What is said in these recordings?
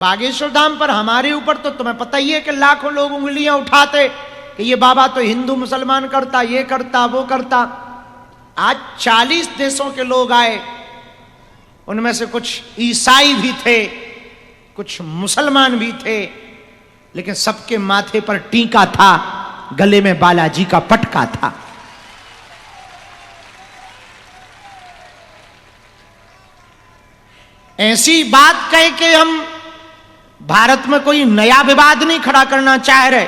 बागेश्वर धाम पर हमारे ऊपर तो तुम्हें पता ही है कि लाखों लोग उंगलियां उठाते कि ये बाबा तो हिंदू मुसलमान करता, ये करता, वो करता। आज 40 देशों के लोग आए, उनमें से कुछ ईसाई भी थे, कुछ मुसलमान भी थे, लेकिन सबके माथे पर टीका था, गले में बालाजी का पटका था। ऐसी बात कह के हम भारत में कोई नया विवाद नहीं खड़ा करना चाह रहे,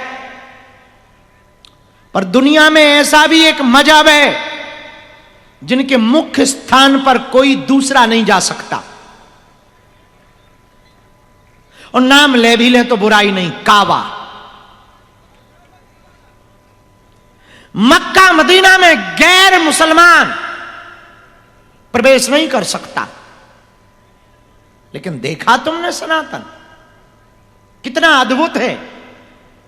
पर दुनिया में ऐसा भी एक मजहब है जिनके मुख्य स्थान पर कोई दूसरा नहीं जा सकता, और नाम ले भी ले तो बुराई नहीं, काबा। मक्का मदीना में गैर मुसलमान प्रवेश नहीं कर सकता, लेकिन देखा तुमने सनातन कितना अद्भुत है,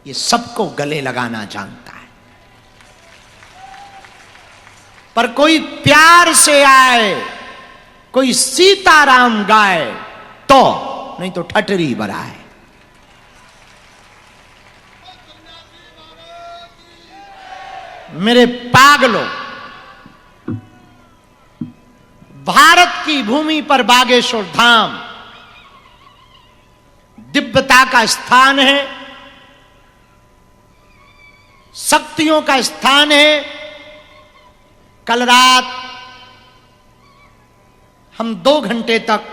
ये सबको गले लगाना जानता है। पर कोई प्यार से आए, कोई सीताराम गाए तो, नहीं तो ठटरी बराए। मेरे पागलों, भारत की भूमि पर बागेश्वर धाम दिव्यता का स्थान है, शक्तियों का स्थान है। कल रात हम 2 घंटे तक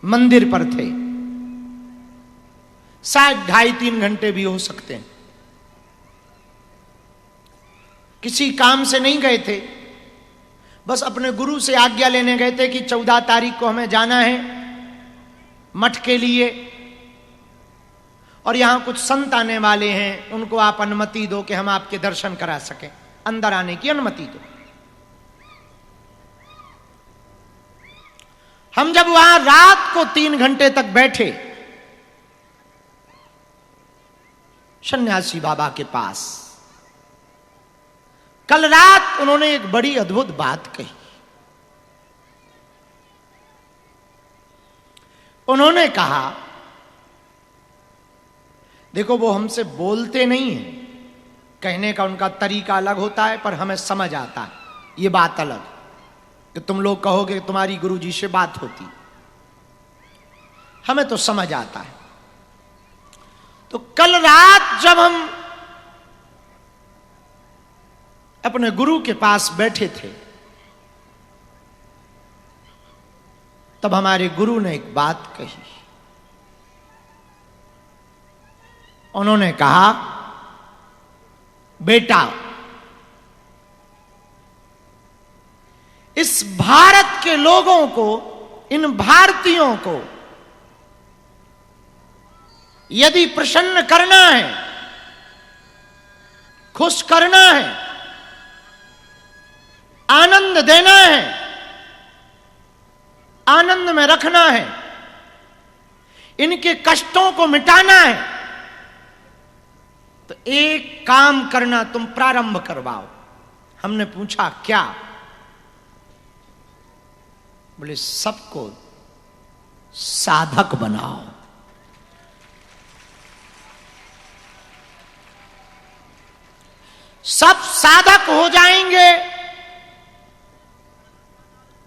मंदिर पर थे, शायद 2.5-3 घंटे भी हो सकते हैं। किसी काम से नहीं गए थे, बस अपने गुरु से आज्ञा लेने गए थे कि 14 तारीख को हमें जाना है मठ के लिए, और यहां कुछ संत आने वाले हैं, उनको आप अनुमति दो कि हम आपके दर्शन करा सकें, अंदर आने की अनुमति दो। हम जब वहां रात को 3 घंटे तक बैठे सन्यासी बाबा के पास, कल रात उन्होंने एक बड़ी अद्भुत बात कही। उन्होंने कहा, देखो वो हमसे बोलते नहीं है, कहने का उनका तरीका अलग होता है, पर हमें समझ आता है, ये बात अलग कि तुम लोग कहोगे तुम्हारी गुरुजी से बात होती, हमें तो समझ आता है। तो कल रात जब हम अपने गुरु के पास बैठे थे, तब हमारे गुरु ने एक बात कही। उन्होंने कहा, बेटा, इस भारत के लोगों को, इन भारतीयों को यदि प्रसन्न करना है, खुश करना है, आनंद देना है, आनंद में रखना है, इनके कष्टों को मिटाना है, तो एक काम करना, तुम प्रारंभ करवाओ। हमने पूछा क्या? बोले सबको साधक बनाओ। सब साधक हो जाएंगे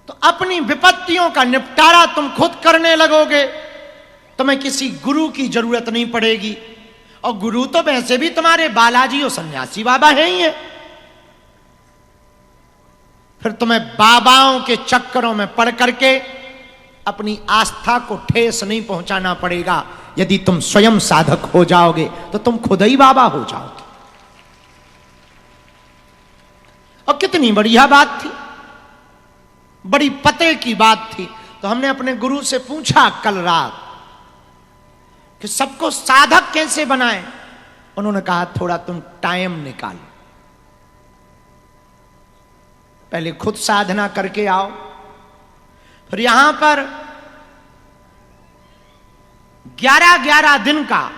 तो अपनी विपत्तियों का निपटारा तुम खुद करने लगोगे, तुम्हें किसी गुरु की जरूरत नहीं पड़ेगी। और गुरु तो वैसे भी तुम्हारे बालाजी और सन्यासी बाबा हैं ही है, फिर तुम्हें बाबाओं के चक्करों में पड़ करके अपनी आस्था को ठेस नहीं पहुंचाना पड़ेगा। यदि तुम स्वयं साधक हो जाओगे तो तुम खुद ही बाबा हो जाओगे। और कितनी बढ़िया बात थी, बड़ी पते की बात थी। तो हमने अपने गुरु से पूछा कल रात कि सबको साधक कैसे बनाएं। उन्होंने कहा, थोड़ा तुम टाइम निकालो, पहले खुद साधना करके आओ, फिर यहां पर 11-11 दिन का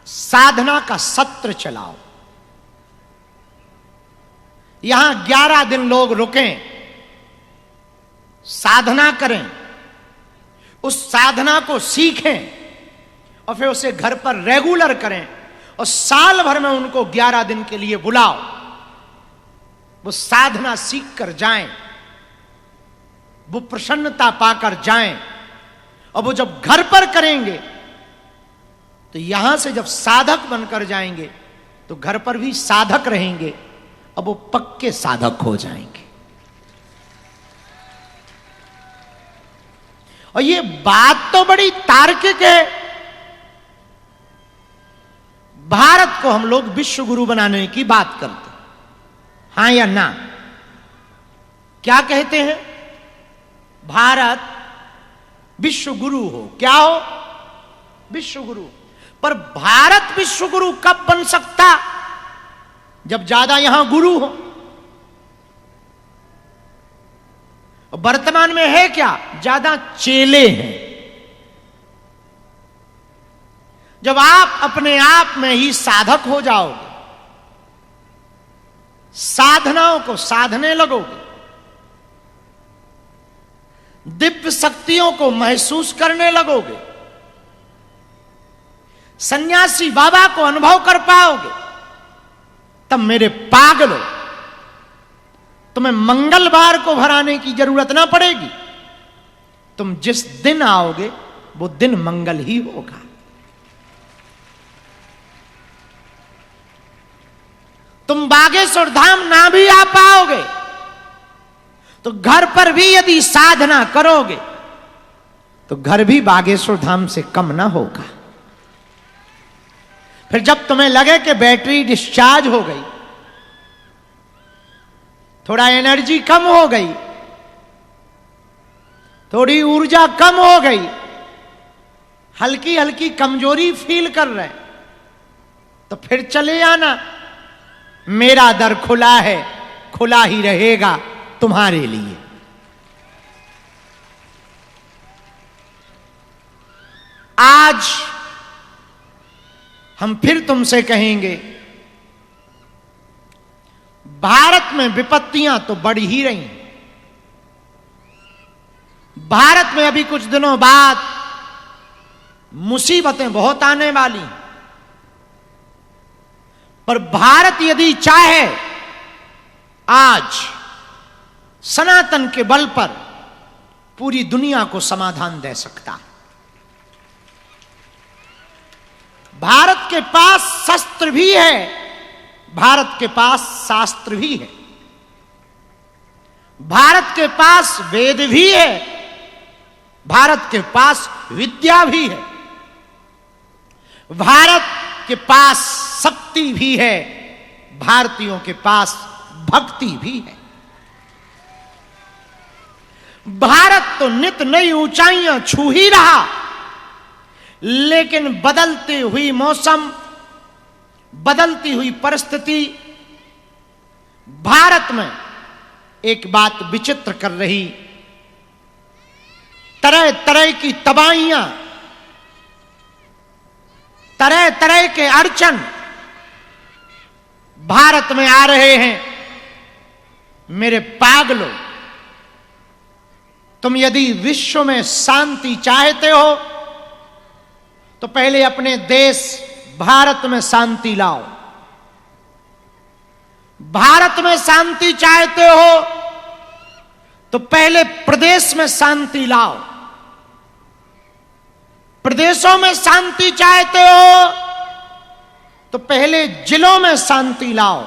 साधना का सत्र चलाओ। यहां 11 दिन लोग रुकें, साधना करें, उस साधना को सीखें और फिर उसे घर पर रेगुलर करें और साल भर में उनको 11 दिन के लिए बुलाओ, वो साधना सीख कर जाएं, वो प्रसन्नता पाकर जाएं। और वो जब घर पर करेंगे तो यहां से जब साधक बनकर जाएंगे तो घर पर भी साधक रहेंगे, अब वो पक्के साधक हो जाएंगे। और ये बात तो बड़ी तार्किक है। भारत को हम लोग विश्व गुरु बनाने की बात करते, हां या ना? क्या कहते हैं? भारत विश्व गुरु हो। क्या हो? विश्व गुरु। पर भारत विश्व गुरु कब बन सकता? जब ज्यादा यहां गुरु हो। वर्तमान में है क्या? ज्यादा चेले हैं। जब आप अपने आप में ही साधक हो जाओगे, साधनाओं को साधने लगोगे, दिव्य शक्तियों को महसूस करने लगोगे, सन्यासी बाबा को अनुभव कर पाओगे, तब मेरे पागलों, तुम्हें मंगलवार को भराने की जरूरत ना पड़ेगी। तुम जिस दिन आओगे वो दिन मंगल ही होगा। तुम बागेश्वर धाम ना भी आ पाओगे तो घर पर भी यदि साधना करोगे तो घर भी बागेश्वर धाम से कम ना होगा। फिर जब तुम्हें लगे कि बैटरी डिस्चार्ज हो गई, थोड़ा एनर्जी कम हो गई, थोड़ी ऊर्जा कम हो गई, हल्की हल्की कमजोरी फील कर रहे, तो फिर चले आना। मेरा दर खुला है, खुला ही रहेगा तुम्हारे लिए। आज हम फिर तुमसे कहेंगे, भारत में विपत्तियां तो बढ़ ही रही। भारत में अभी कुछ दिनों बाद मुसीबतें बहुत आने वाली। पर भारत यदि चाहे आज सनातन के बल पर पूरी दुनिया को समाधान दे सकता है। भारत के पास शस्त्र भी है, भारत के पास शास्त्र भी है, भारत के पास वेद भी है, भारत के पास विद्या भी है, भारत के पास शक्ति भी है, भारतीयों के पास भक्ति भी है। भारत तो नित नई ऊंचाइयां छू ही रहा, लेकिन बदलती हुई मौसम, बदलती हुई परिस्थिति भारत में एक बात विचित्र कर रही। तरह तरह की तबाहियां, तरह तरह के अड़चन भारत में आ रहे हैं। मेरे पागलों, तुम यदि विश्व में शांति चाहते हो तो पहले अपने देश भारत में शांति लाओ। भारत में शांति चाहते हो तो पहले प्रदेश में शांति लाओ। प्रदेशों में शांति चाहते हो तो पहले जिलों में शांति लाओ।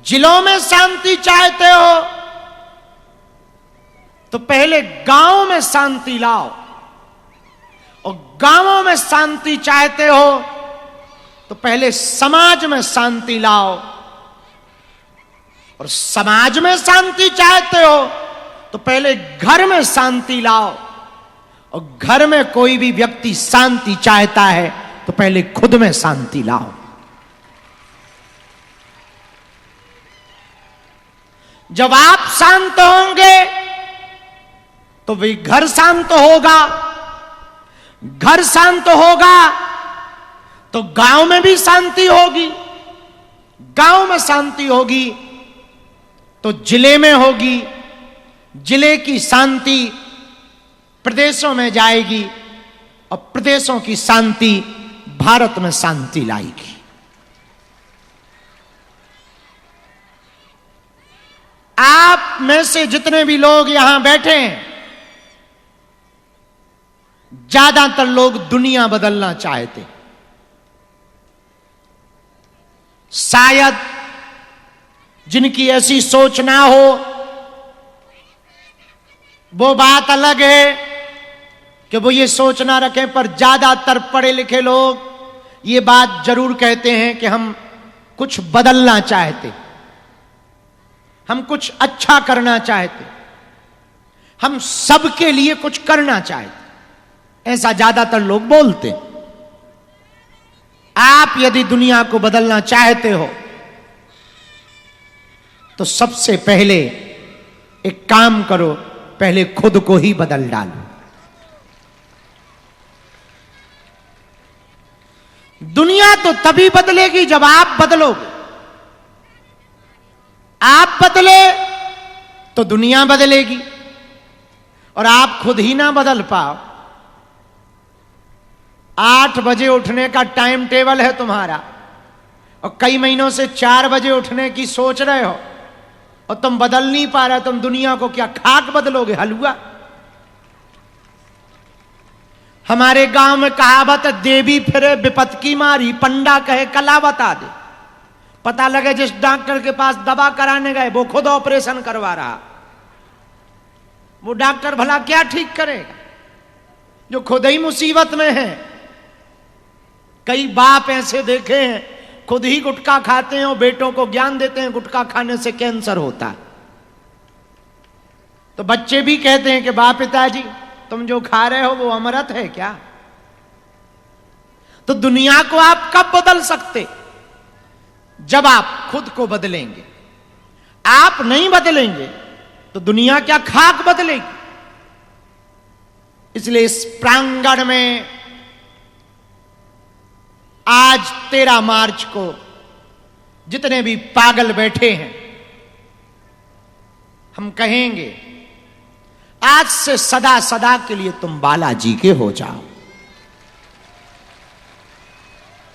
जिलों में शांति चाहते हो तो पहले गांव में शांति लाओ। और गांवों में शांति चाहते हो तो पहले समाज में शांति लाओ। और समाज में शांति चाहते हो तो पहले घर में शांति लाओ। और घर में कोई भी व्यक्ति शांति चाहता है तो पहले खुद में शांति लाओ। जब आप शांत होंगे तो वही घर शांत होगा। घर शांत होगा तो गांव में भी शांति होगी। गांव में शांति होगी तो जिले में होगी। जिले की शांति प्रदेशों में जाएगी और प्रदेशों की शांति भारत में शांति लाएगी। आप में से जितने भी लोग यहां बैठे हैं, ज्यादातर लोग दुनिया बदलना चाहते। शायद जिनकी ऐसी सोच ना हो, वो बात अलग है कि वो ये सोच ना रखें, पर ज्यादातर पढ़े लिखे लोग ये बात जरूर कहते हैं कि हम कुछ बदलना चाहते, हम कुछ अच्छा करना चाहते, हम सबके लिए कुछ करना चाहते। ऐसा ज्यादातर लोग बोलते। आप यदि दुनिया को बदलना चाहते हो तो सबसे पहले एक काम करो, पहले खुद को ही बदल डालो। दुनिया तो तभी बदलेगी जब आप बदलोगे। आप बदले तो दुनिया बदलेगी, और आप खुद ही ना बदल पाओ। 8 बजे उठने का टाइम टेबल है तुम्हारा, और कई महीनों से 4 बजे उठने की सोच रहे हो, और तुम बदल नहीं पा रहे। तुम दुनिया को क्या खाक बदलोगे, हलवा? हमारे गांव में कहावत है, देवी फिरे विपत की मारी, पंडा कहे कला बता दे। पता लगे जिस डॉक्टर के पास दवा कराने गए वो खुद ऑपरेशन करवा रहा, वो डॉक्टर भला क्या ठीक करेगा जो खुद ही मुसीबत में है। कई बाप ऐसे देखे हैं, खुद ही गुटखा खाते हैं और बेटों को ज्ञान देते हैं गुटखा खाने से कैंसर होता है। तो बच्चे भी कहते हैं कि बाप पिताजी तुम जो खा रहे हो वो अमृत है क्या? तो दुनिया को आप कब बदल सकते? जब आप खुद को बदलेंगे। आप नहीं बदलेंगे तो दुनिया क्या खाक बदलेगी? इसलिए इस प्रांगण में आज 13 मार्च को जितने भी पागल बैठे हैं, हम कहेंगे आज से सदा सदा के लिए तुम बालाजी के हो जाओ।